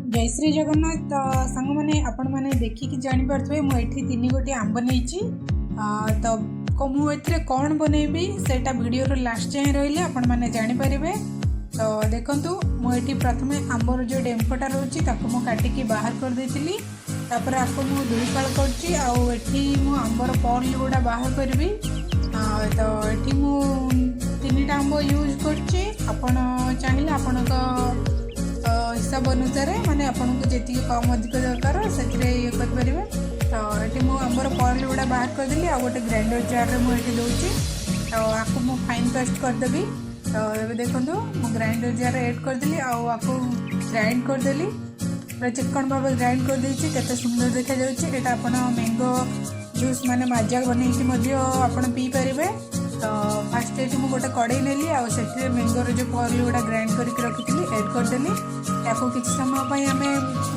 जय श्री जगन्नाथ सांग मैंने आपण मैंने देखिकी जानीपे मुझे तीन गोटी आंब नहीं तो मुझे कौन बनैबी सेटा वीडियो लास्ट जाए रही आपण मैंने जानीपर। तो देखु मुझे प्रथम आंबर जो डेम्फटा रोचे काटिकी बाहर कर देती आपको मुझे दुई फाड़ कर आंबर पर्ल गुड़ा बाहर करी। तो ये तीन आंब यूज कर चाहिए आपण हिसाब अनुसार माने आपन को जी कम अधिक दरकार से ये करेंगे। तो ये मुझे आंबर पर्ल गुड़ा बाहर करदेली आ गोटे ग्राइंडर जार में मुझे दूसरी तो आपको मुझे फाइन पेस्ट करदेवी। तो ये देखो मुझे ग्राइंडर जार एड करदेली आपको ग्राइंड करदेली पूरा चिकन भाव ग्राइंड कर देती केते सुंदर देखा जाउछि। एटा आपण मैंगो जूस माने माजा बनैकी आपण पी पारे। तो फास्ट ये मुझे गोटे कड़े नेली से मैंगोर जो पर्ल गुड़ा ग्राइंड करके रखी एड करदेली आपको किसी समय आम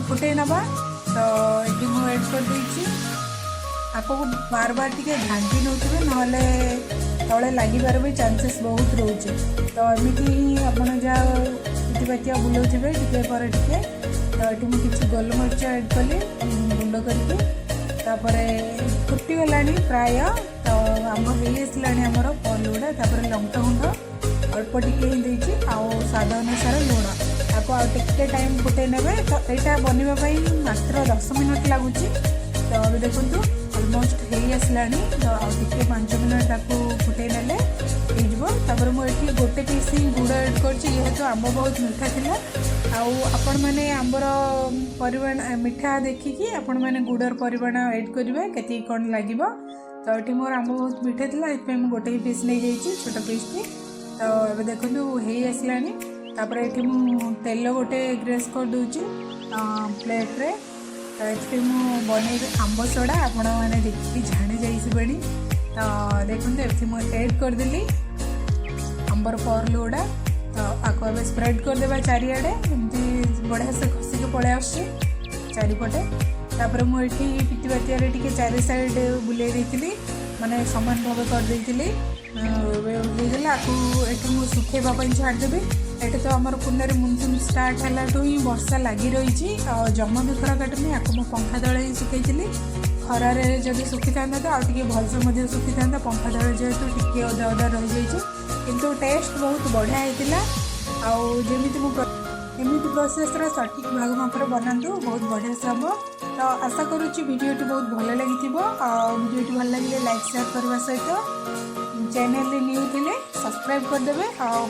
फुटे नवा। तो ये मुझे एड कर देती आपको बार बार टी घाटी नौ ना तले लगिबार भी चांसेस बहुत रोचे। तो एमती ही आप जहाँ बुलाऊे टे तो ये मुझे किसी गोलमरीच एड कली गुंड करके फुटीगला प्राय। तो आम होमर पर्ल गुड़ा लंका गुंड अल्प टी स्वाद अनुसार लुण आपको आटे टाइम फुटे ने। तो यहाँ बनवाई मात्र 10 मिनट लगुच। तो अभी देखो अलमोस्ट हो आसला। तो आगे 5 मिनट फुटे ने मुझे गोटे पीस गुड़ एड कर आंब बहुत मीठा थी आपण मैंने आंबर परिमाण मीठा देखिकी आपण मैंने गुड़र परिमाण एड करेंगे के कौन लगे। तो ये मोर आंब बहुत मीठा थी गोटे ही पीस नहीं जाइए छोट पीस टी। तो ये देखो हो आसला तापर ये मु तेल गोटे ग्रेस कर दूची प्लेट रे। तो ये बनई आंब सोडा आपण मैंने देखिए जाणी जाइए। तो देखो ये मुझे एड करदेली आंबर पर्ल गुड़ा। तो आपको स्प्रेड करदे चारिआडे एमती बढ़िया से खसिक पड़े आस चारिपटे। तापर मुझे पिटी बातियारे टी चारि साइड बुले देती माने समान भाव कर देती होगा। आपको ये सुखेवाई छाड़देवी। ये तो आम पुनः मुनसून स्टार्ट है ही वर्षा लगी रही जमा भी खरा काटनी आपको मुझे पंखा तले ही सुखी खरारे जब सुखी था तो आगे भलसे सुखी था पंखा तले जेहेतु टी अदा अदा रही जाइए किंतु टेस्ट बहुत बढ़िया होता। आमती प्रोसेस सठिक भाग मापर बनातु बहुत बढ़िया से हम। तो आशा करुच्ची वीडियोटी बहुत भल लगी वीडियोटी भल लगे लाइक शेयर करने सहित चैनल न्यू थे सब्सक्राइब करदे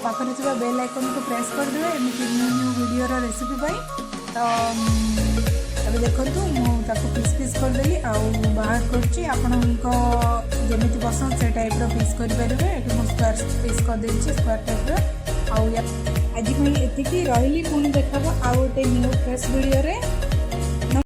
पाखरे थी बेल आइकन को प्रेस करदे एमती न्यू न्यू वीडियो रेसिपी। तो अभी देखो मुझे पीस पीस करदेली बाहर करमी पसंद से टाइप पीस करेंगे। ये स्क्वायर पीस कर स्क्वायर टाइप आज मुझे ये रही पुणी देखा आउ गोटे न्यू फ्रेश वीडियो रे।